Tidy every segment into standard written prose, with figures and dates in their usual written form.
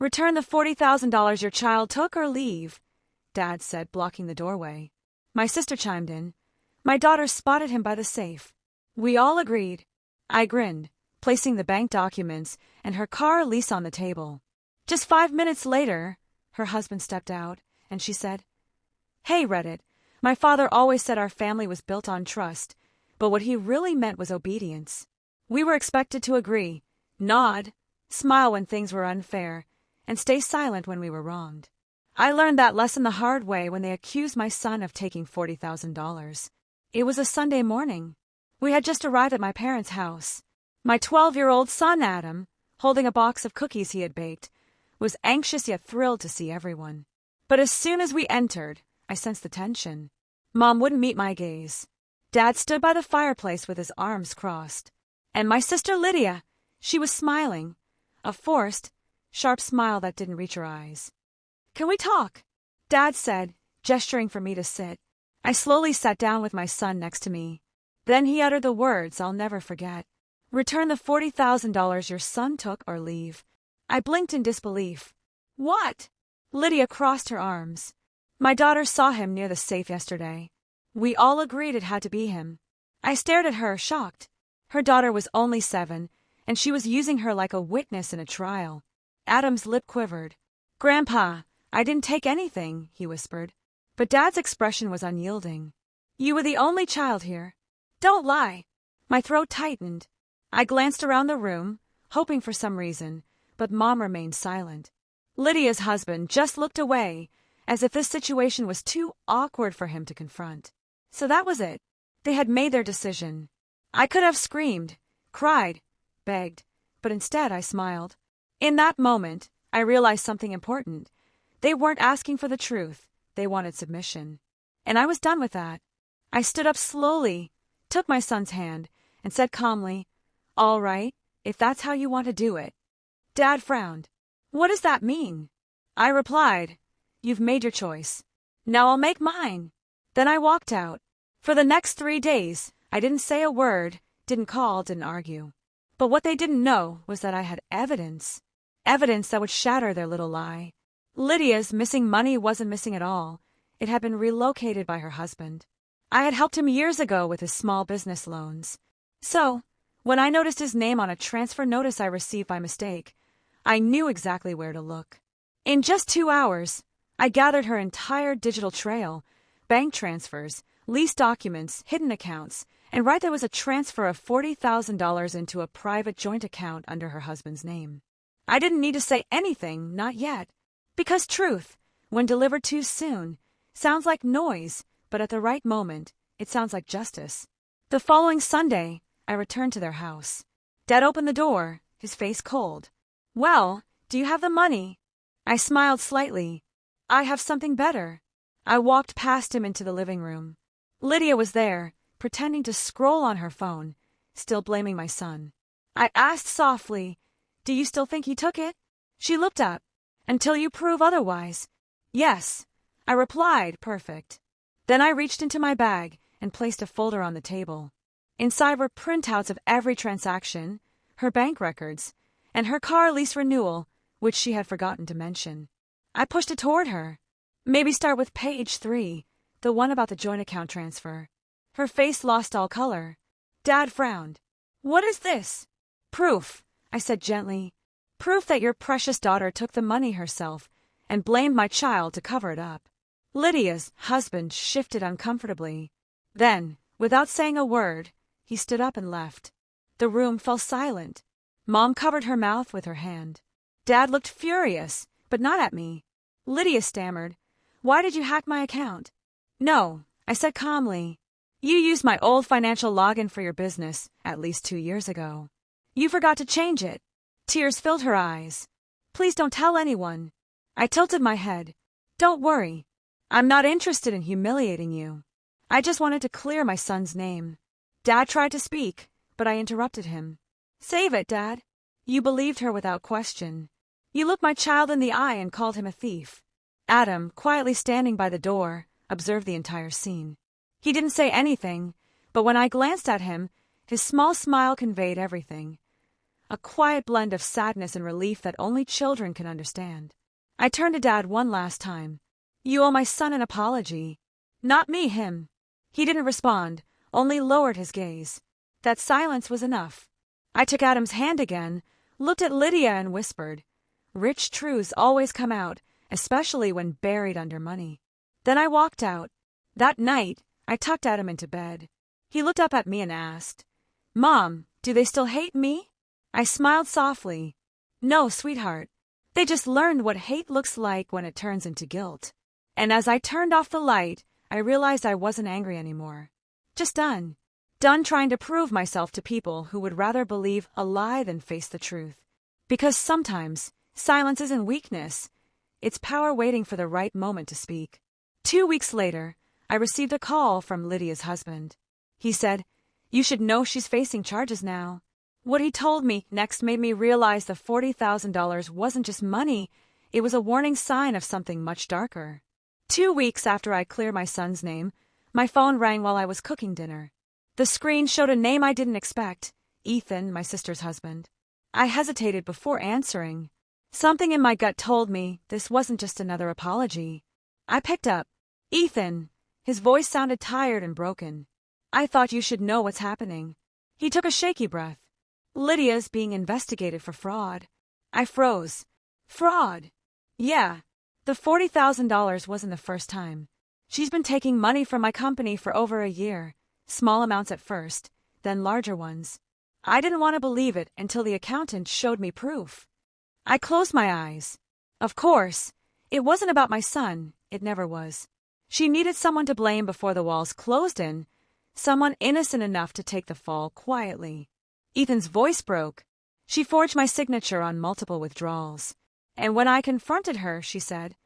Return the $40,000 your child took or leave, Dad said, blocking the doorway. My sister chimed in. My daughter spotted him by the safe. We all agreed. I grinned, placing the bank documents and her car lease on the table. Just 5 minutes later, her husband stepped out, and she said, Hey, Reddit, my father always said our family was built on trust, but what he really meant was obedience. We were expected to agree, nod, smile when things were unfair, and stay silent when we were wronged. I learned that lesson the hard way when they accused my son of taking $40,000. It was a Sunday morning. We had just arrived at my parents' house. My 12-year-old son, Adam, holding a box of cookies he had baked, was anxious yet thrilled to see everyone. But as soon as we entered, I sensed the tension. Mom wouldn't meet my gaze. Dad stood by the fireplace with his arms crossed. And my sister Lydia, she was smiling, a forced, sharp smile that didn't reach her eyes. Can we talk? Dad said, gesturing for me to sit. I slowly sat down with my son next to me. Then he uttered the words I'll never forget. Return the $40,000 your son took or leave. I blinked in disbelief. What? Lydia crossed her arms. My daughter saw him near the safe yesterday. We all agreed it had to be him. I stared at her, shocked. Her daughter was only 7, and she was using her like a witness in a trial. Adam's lip quivered. Grandpa, I didn't take anything, he whispered. But Dad's expression was unyielding. You were the only child here. Don't lie. My throat tightened. I glanced around the room, hoping for some reason, but Mom remained silent. Lydia's husband just looked away, as if this situation was too awkward for him to confront. So that was it. They had made their decision. I could have screamed, cried, begged, but instead I smiled. In that moment, I realized something important. They weren't asking for the truth. They wanted submission. And I was done with that. I stood up slowly, took my son's hand, and said calmly, All right, if that's how you want to do it. Dad frowned. What does that mean? I replied, You've made your choice. Now I'll make mine. Then I walked out. For the next 3 days, I didn't say a word, didn't call, didn't argue. But what they didn't know was that I had evidence. Evidence that would shatter their little lie. Lydia's missing money wasn't missing at all. It had been relocated by her husband. I had helped him years ago with his small business loans. So, when I noticed his name on a transfer notice I received by mistake, I knew exactly where to look. In just 2 hours, I gathered her entire digital trail, bank transfers, lease documents, hidden accounts, and right there was a transfer of $40,000 into a private joint account under her husband's name. I didn't need to say anything, not yet. Because truth, when delivered too soon, sounds like noise, but at the right moment, it sounds like justice. The following Sunday, I returned to their house. Dad opened the door, his face cold. Well, do you have the money? I smiled slightly. I have something better. I walked past him into the living room. Lydia was there, pretending to scroll on her phone, still blaming my son. I asked softly, Do you still think he took it? She looked up. Until you prove otherwise. Yes, I replied, perfect. Then I reached into my bag and placed a folder on the table. Inside were printouts of every transaction, her bank records, and her car lease renewal, which she had forgotten to mention. I pushed it toward her. Maybe start with page 3, the one about the joint account transfer. Her face lost all color. Dad frowned. What is this? Proof, I said gently. Proof that your precious daughter took the money herself and blamed my child to cover it up. Lydia's husband shifted uncomfortably. Then, without saying a word, he stood up and left. The room fell silent. Mom covered her mouth with her hand. Dad looked furious, but not at me. Lydia stammered, Why did you hack my account? No, I said calmly. You used my old financial login for your business at least 2 years ago. You forgot to change it. Tears filled her eyes. Please don't tell anyone. I tilted my head. Don't worry. I'm not interested in humiliating you. I just wanted to clear my son's name. Dad tried to speak, but I interrupted him. Save it, Dad. You believed her without question. You looked my child in the eye and called him a thief. Adam, quietly standing by the door, observed the entire scene. He didn't say anything, but when I glanced at him, his small smile conveyed everything. a quiet blend of sadness and relief that only children can understand. I turned to Dad one last time. "You owe my son an apology." "Not me, him." He didn't respond, only lowered his gaze. That silence was enough. I took Adam's hand again, looked at Lydia and whispered, "Rich truths always come out, especially when buried under money." Then I walked out. That night, I tucked Adam into bed. He looked up at me and asked, "Mom, do they still hate me?" I smiled softly. "No, sweetheart. They just learned what hate looks like when it turns into guilt." And as I turned off the light, I realized I wasn't angry anymore. Just done. Done trying to prove myself to people who would rather believe a lie than face the truth. Because sometimes, silence isn't weakness. It's power waiting for the right moment to speak. 2 weeks later, I received a call from Lydia's husband. He said, "You should know she's facing charges now." What he told me next made me realize the $40,000 wasn't just money, it was a warning sign of something much darker. 2 weeks after I cleared my son's name, my phone rang while I was cooking dinner. The screen showed a name I didn't expect, Ethan, my sister's husband. I hesitated before answering. Something in my gut told me this wasn't just another apology. I picked up. "Ethan." His voice sounded tired and broken. "I thought you should know what's happening." He took a shaky breath. "Lydia's being investigated for fraud." I froze. "Fraud?" "Yeah. The $40,000 wasn't the first time. She's been taking money from my company for over a year, small amounts at first, then larger ones. I didn't want to believe it until the accountant showed me proof. I closed my eyes. Of course, it wasn't about my son, it never was. She needed someone to blame before the walls closed in, someone innocent enough to take the fall quietly. Ethan's voice broke. She forged my signature on multiple withdrawals. And when I confronted her, she said,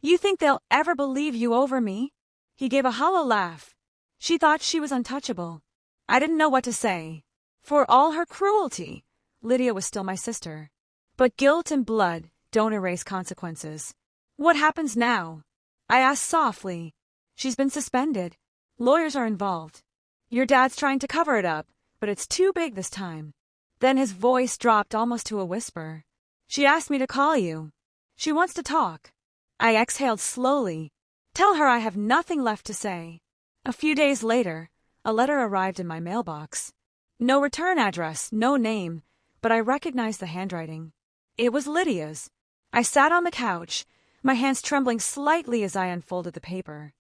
"You think they'll ever believe you over me?" He gave a hollow laugh. She thought she was untouchable. I didn't know what to say. For all her cruelty, Lydia was still my sister. But guilt and blood don't erase consequences. "What happens now?" I asked softly. "She's been suspended. Lawyers are involved. Your dad's trying to cover it up, but it's too big this time." Then his voice dropped almost to a whisper. "She asked me to call you. She wants to talk." I exhaled slowly. Tell her I have nothing left to say. A few days later, a letter arrived in my mailbox. No return address, no name, but I recognized the handwriting. It was Lydia's. I sat on the couch, my hands trembling slightly as I unfolded the paper.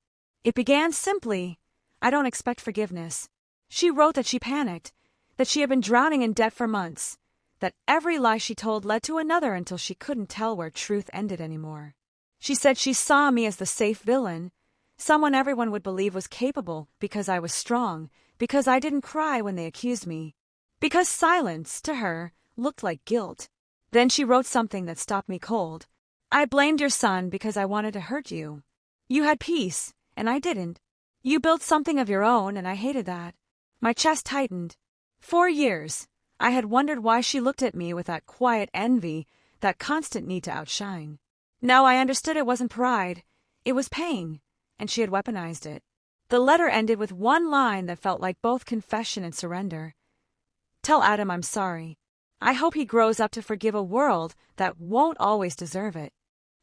It began simply, "I don't expect forgiveness." She wrote that she panicked, that she had been drowning in debt for months, that every lie she told led to another until she couldn't tell where truth ended anymore. She said she saw me as the safe villain, someone everyone would believe was capable because I was strong, because I didn't cry when they accused me, because silence, to her, looked like guilt. Then she wrote something that stopped me cold. "I blamed your son because I wanted to hurt you. You had peace, and I didn't. You built something of your own, and I hated that." My chest tightened. 4 years, I had wondered why she looked at me with that quiet envy, that constant need to outshine. Now I understood it wasn't pride, it was pain, and she had weaponized it. The letter ended with one line that felt like both confession and surrender. "Tell Adam I'm sorry. I hope he grows up to forgive a world that won't always deserve it."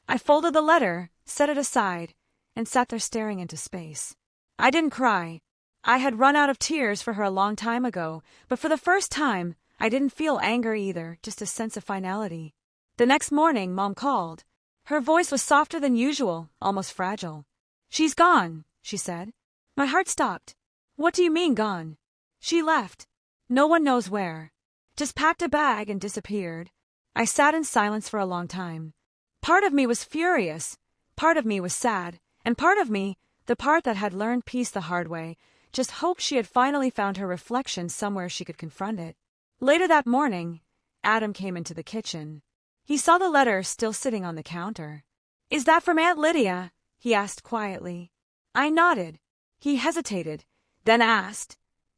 I folded the letter, set it aside, and sat there staring into space. I didn't cry. I had run out of tears for her a long time ago, but for the first time, I didn't feel anger either, just a sense of finality. The next morning, Mom called. Her voice was softer than usual, almost fragile. "She's gone," she said. My heart stopped. "What do you mean, gone?" "She left. No one knows where. Just packed a bag and disappeared." I sat in silence for a long time. Part of me was furious, part of me was sad, and part of me, the part that had learned peace the hard way, just hoped she had finally found her reflection somewhere she could confront it. Later that morning, Adam came into the kitchen. He saw the letter still sitting on the counter. "Is that from Aunt Lydia?" he asked quietly. I nodded. He hesitated, then asked,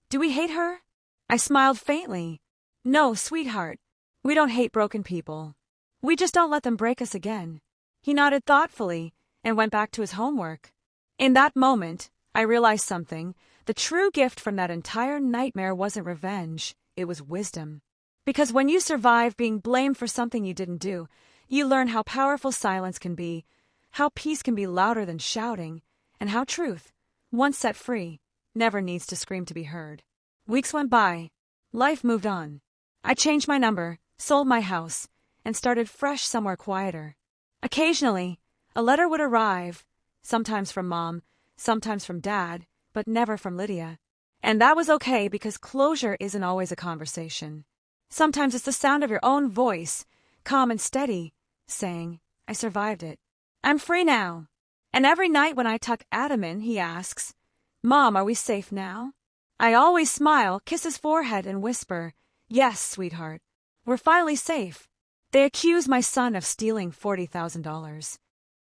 "Do we hate her?" I smiled faintly. "No, sweetheart. We don't hate broken people. We just don't let them break us again." He nodded thoughtfully and went back to his homework. In that moment, I realized something. The true gift from that entire nightmare wasn't revenge, it was wisdom. Because when you survive being blamed for something you didn't do, you learn how powerful silence can be, how peace can be louder than shouting, and how truth, once set free, never needs to scream to be heard. Weeks went by. Life moved on. I changed my number, sold my house, and started fresh somewhere quieter. Occasionally, a letter would arrive, sometimes from Mom, sometimes from Dad, but never from Lydia. And that was okay because closure isn't always a conversation. Sometimes it's the sound of your own voice, calm and steady, saying, I survived it. I'm free now. And every night when I tuck Adam in, he asks, Mom, are we safe now? I always smile, kiss his forehead, and whisper, Yes, sweetheart. We're finally safe. They accuse my son of stealing $40,000.